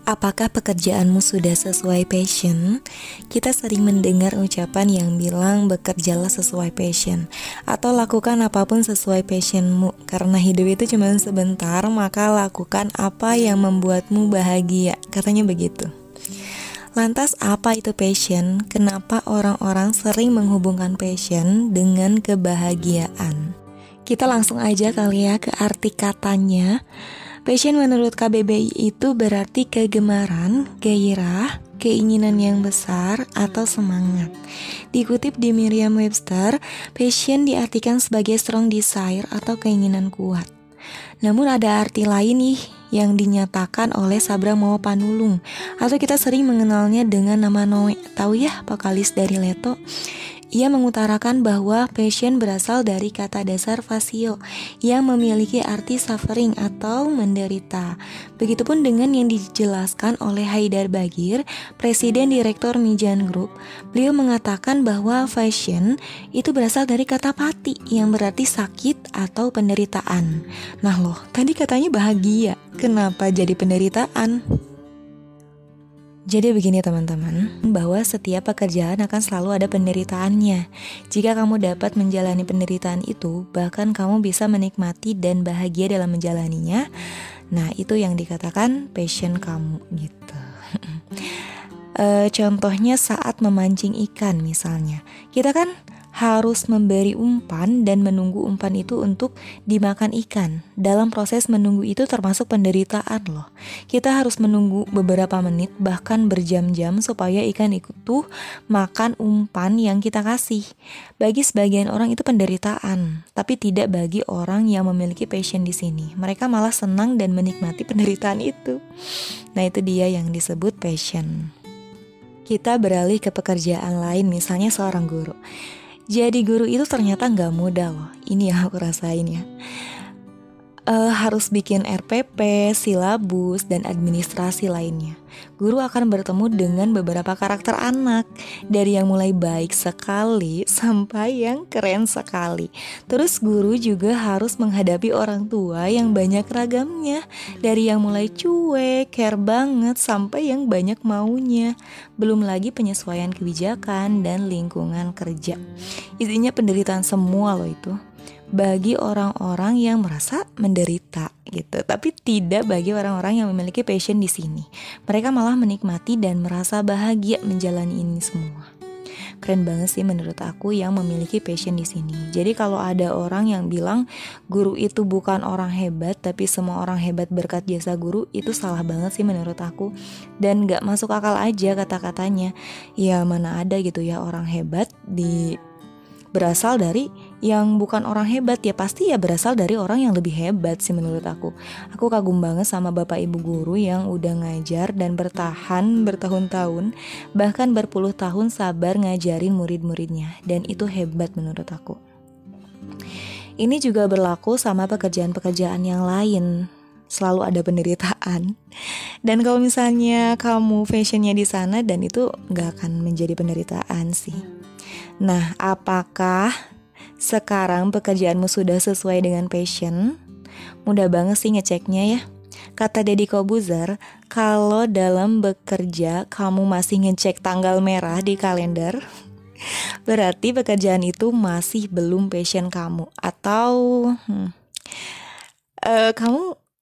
Apakah pekerjaanmu sudah sesuai passion? Kita sering mendengar ucapan yang bilang bekerjalah sesuai passion atau lakukan apapun sesuai passionmu. Karena hidup itu cuma sebentar, maka lakukan apa yang membuatmu bahagia. Katanya begitu. Lantas apa itu passion? Kenapa orang-orang sering menghubungkan passion dengan kebahagiaan? Kita langsung aja kali ya ke arti katanya. Passion menurut KBBI itu berarti kegemaran, gairah, keinginan yang besar, atau semangat. Dikutip di Merriam-Webster, passion diartikan sebagai strong desire atau keinginan kuat. Namun ada arti lain nih yang dinyatakan oleh Sabra Mawapanulung, atau kita sering mengenalnya dengan nama Noe. Tahu ya, vokalis dari Leto? Ia mengutarakan bahwa passion berasal dari kata dasar fasio yang memiliki arti suffering atau menderita. Begitupun dengan yang dijelaskan oleh Haidar Bagir, Presiden Direktur Mijan Group. Beliau mengatakan bahwa passion itu berasal dari kata pati yang berarti sakit atau penderitaan. Nah loh, tadi katanya bahagia, kenapa jadi penderitaan? Jadi begini teman-teman, bahwa setiap pekerjaan akan selalu ada penderitaannya. Jika kamu dapat menjalani penderitaan itu, bahkan kamu bisa menikmati dan bahagia dalam menjalaninya. Nah, itu yang dikatakan passion kamu gitu. Contohnya saat memancing ikan misalnya. Kita kan harus memberi umpan dan menunggu umpan itu untuk dimakan ikan. Dalam proses menunggu itu termasuk penderitaan loh. Kita harus menunggu beberapa menit bahkan berjam-jam supaya ikan itu makan umpan yang kita kasih. Bagi sebagian orang itu penderitaan, tapi tidak bagi orang yang memiliki passion di sini. Mereka malah senang dan menikmati penderitaan itu. Nah, itu dia yang disebut passion. Kita beralih ke pekerjaan lain, misalnya seorang guru. Jadi guru itu ternyata gak mudah loh. Ini yang aku rasain ya. Harus bikin RPP, silabus, dan administrasi lainnya. Guru akan bertemu dengan beberapa karakter anak, dari yang mulai baik sekali sampai yang keren sekali. Terus guru juga harus menghadapi orang tua yang banyak ragamnya, dari yang mulai cuek, care banget, sampai yang banyak maunya. Belum lagi penyesuaian kebijakan dan lingkungan kerja. Isinya penderitaan semua loh itu. Bagi orang-orang yang merasa menderita gitu, tapi tidak bagi orang-orang yang memiliki passion di sini. Mereka malah menikmati dan merasa bahagia menjalani ini semua. Keren banget sih menurut aku yang memiliki passion di sini. Jadi kalau ada orang yang bilang guru itu bukan orang hebat, tapi semua orang hebat berkat jasa guru, itu salah banget sih menurut aku. Dan gak masuk akal aja kata-katanya. Ya mana ada gitu ya orang hebat berasal dari yang bukan orang hebat, ya pasti ya berasal dari orang yang lebih hebat sih menurut aku. Aku kagum banget sama bapak ibu guru yang udah ngajar dan bertahan bertahun-tahun, bahkan berpuluh tahun sabar ngajarin murid-muridnya, dan itu hebat menurut aku. Ini juga berlaku sama pekerjaan-pekerjaan yang lain. Selalu ada penderitaan. Dan kalau misalnya kamu fashionnya di sana, dan itu gak akan menjadi penderitaan sih. Nah, apakah sekarang pekerjaanmu sudah sesuai dengan passion? Mudah banget sih ngeceknya ya. Kata Deddy Kobuzer, kalau dalam bekerja kamu masih ngecek tanggal merah di kalender, berarti pekerjaan itu masih belum passion kamu. Atau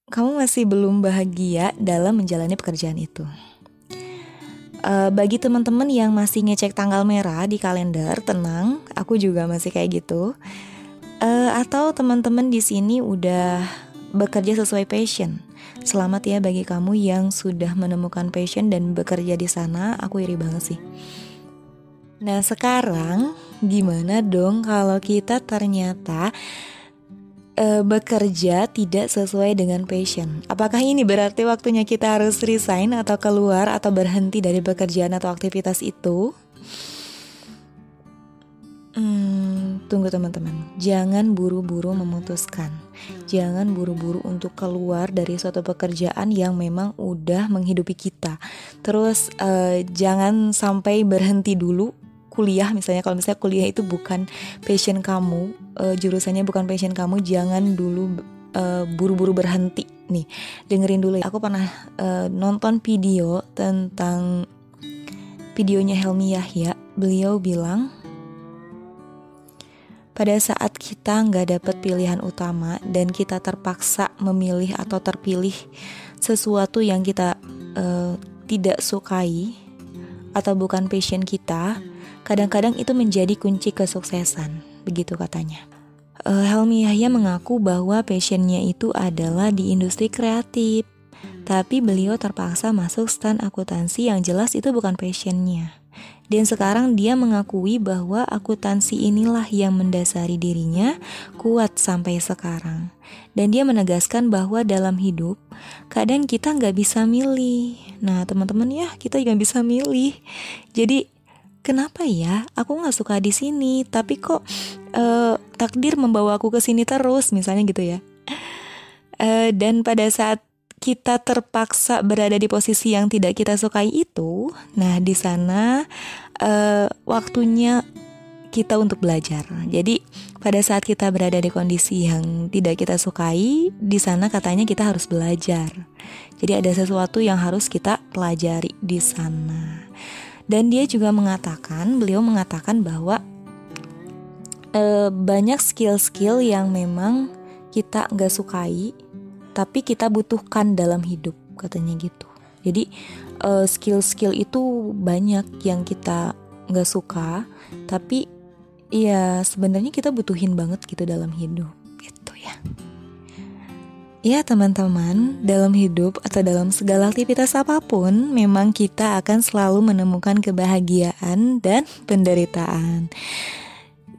kamu masih belum bahagia dalam menjalani pekerjaan itu. Bagi teman-teman yang masih ngecek tanggal merah di kalender, tenang, aku juga masih kayak gitu. Atau teman-teman di sini udah bekerja sesuai passion. Selamat ya bagi kamu yang sudah menemukan passion dan bekerja di sana. Aku iri banget sih. Nah sekarang gimana dong kalau kita ternyata bekerja tidak sesuai dengan passion? Apakah ini berarti waktunya kita harus resign atau keluar atau berhenti dari pekerjaan atau aktivitas itu? Tunggu teman-teman, jangan buru-buru memutuskan. Jangan buru-buru untuk keluar dari suatu pekerjaan yang memang udah menghidupi kita. Terus jangan sampai berhenti dulu kuliah misalnya. Kalau misalnya kuliah itu bukan passion kamu, jurusannya bukan passion kamu, jangan dulu buru-buru berhenti nih. Dengerin dulu ya. Aku pernah nonton video tentang videonya Helmi Yahya. Beliau bilang, pada saat kita nggak dapat pilihan utama dan kita terpaksa memilih atau terpilih sesuatu yang kita tidak sukai atau bukan passion kita, kadang-kadang itu menjadi kunci kesuksesan, begitu katanya. Helmi Yahya mengaku bahwa passionnya itu adalah di industri kreatif, tapi beliau terpaksa masuk stan akuntansi yang jelas itu bukan passionnya. Dan sekarang dia mengakui bahwa akuntansi inilah yang mendasari dirinya kuat sampai sekarang. Dan dia menegaskan bahwa dalam hidup kadang kita gak bisa milih. Nah teman-teman ya, kita gak bisa milih. Jadi kenapa ya aku gak suka di sini, tapi kok takdir membawa aku ke sini terus, misalnya gitu ya. Dan pada saat kita terpaksa berada di posisi yang tidak kita sukai itu, nah di sana waktunya kita untuk belajar. Jadi pada saat kita berada di kondisi yang tidak kita sukai, di sana katanya kita harus belajar. Jadi ada sesuatu yang harus kita pelajari di sana. Dan dia juga beliau mengatakan bahwa banyak skill-skill yang memang kita gak sukai, tapi kita butuhkan dalam hidup, katanya gitu. Jadi skill-skill itu banyak yang kita gak suka, tapi ya sebenarnya kita butuhin banget gitu dalam hidup, gitu ya. Ya teman-teman, dalam hidup atau dalam segala aktivitas apapun, memang kita akan selalu menemukan kebahagiaan dan penderitaan.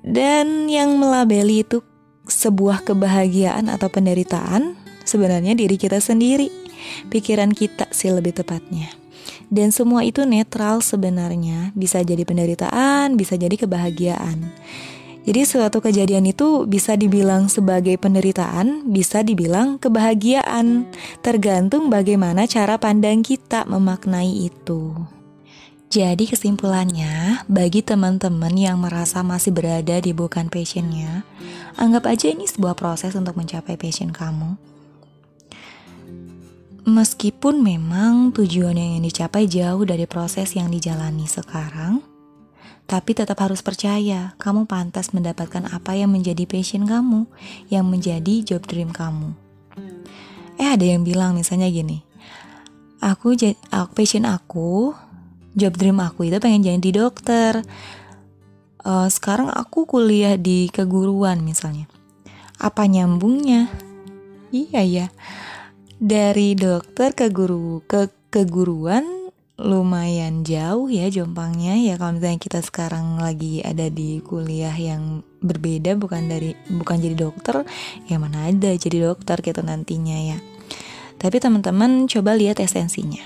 Dan yang melabeli itu sebuah kebahagiaan atau penderitaan sebenarnya diri kita sendiri, pikiran kita sih lebih tepatnya. Dan semua itu netral sebenarnya, bisa jadi penderitaan, bisa jadi kebahagiaan. Jadi suatu kejadian itu bisa dibilang sebagai penderitaan, bisa dibilang kebahagiaan, tergantung bagaimana cara pandang kita memaknai itu. Jadi kesimpulannya, bagi teman-teman yang merasa masih berada di bukan passionnya, anggap aja ini sebuah proses untuk mencapai passion kamu. Meskipun memang tujuan yang dicapai jauh dari proses yang dijalani sekarang, tapi tetap harus percaya kamu pantas mendapatkan apa yang menjadi passion kamu, yang menjadi job dream kamu. Ada yang bilang misalnya gini, passion aku, job dream aku itu pengen jadi dokter. Sekarang aku kuliah di keguruan misalnya. Apa nyambungnya? Iya ya. Dari dokter ke keguruan lumayan jauh ya jompangnya ya. Kalau misalnya kita sekarang lagi ada di kuliah yang berbeda, bukan jadi dokter, ya mana ada jadi dokter gitu nantinya ya. Tapi teman-teman coba lihat esensinya.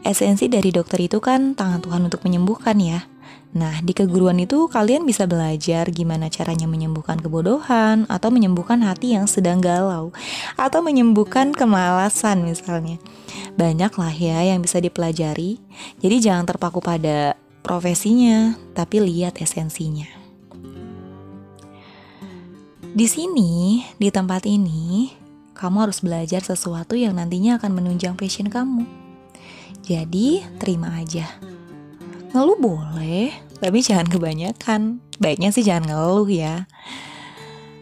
Esensi dari dokter itu kan tangan Tuhan untuk menyembuhkan ya. Nah di keguruan itu kalian bisa belajar gimana caranya menyembuhkan kebodohan, atau menyembuhkan hati yang sedang galau, atau menyembuhkan kemalasan misalnya. Banyak lah ya yang bisa dipelajari. Jadi jangan terpaku pada profesinya, tapi lihat esensinya. Di sini, di tempat ini, kamu harus belajar sesuatu yang nantinya akan menunjang passion kamu. Jadi terima aja. Ngeluh boleh, tapi jangan kebanyakan. Baiknya sih jangan ngeluh ya.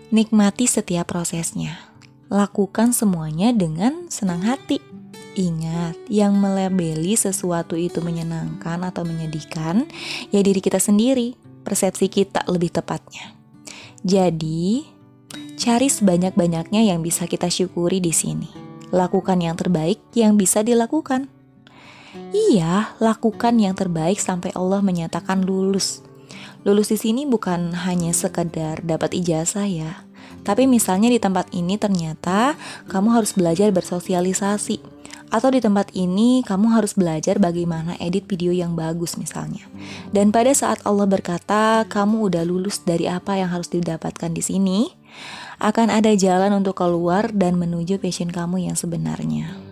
Nikmati setiap prosesnya. Lakukan semuanya dengan senang hati. Ingat, yang melabeli sesuatu itu menyenangkan atau menyedihkan, ya diri kita sendiri, persepsi kita lebih tepatnya. Jadi, cari sebanyak-banyaknya yang bisa kita syukuri di sini. Lakukan yang terbaik yang bisa dilakukan. Iya, lakukan yang terbaik sampai Allah menyatakan lulus. Lulus di sini bukan hanya sekedar dapat ijazah ya. Tapi misalnya di tempat ini ternyata kamu harus belajar bersosialisasi. Atau di tempat ini kamu harus belajar bagaimana edit video yang bagus misalnya. Dan pada saat Allah berkata kamu udah lulus dari apa yang harus didapatkan di sini, akan ada jalan untuk keluar dan menuju passion kamu yang sebenarnya.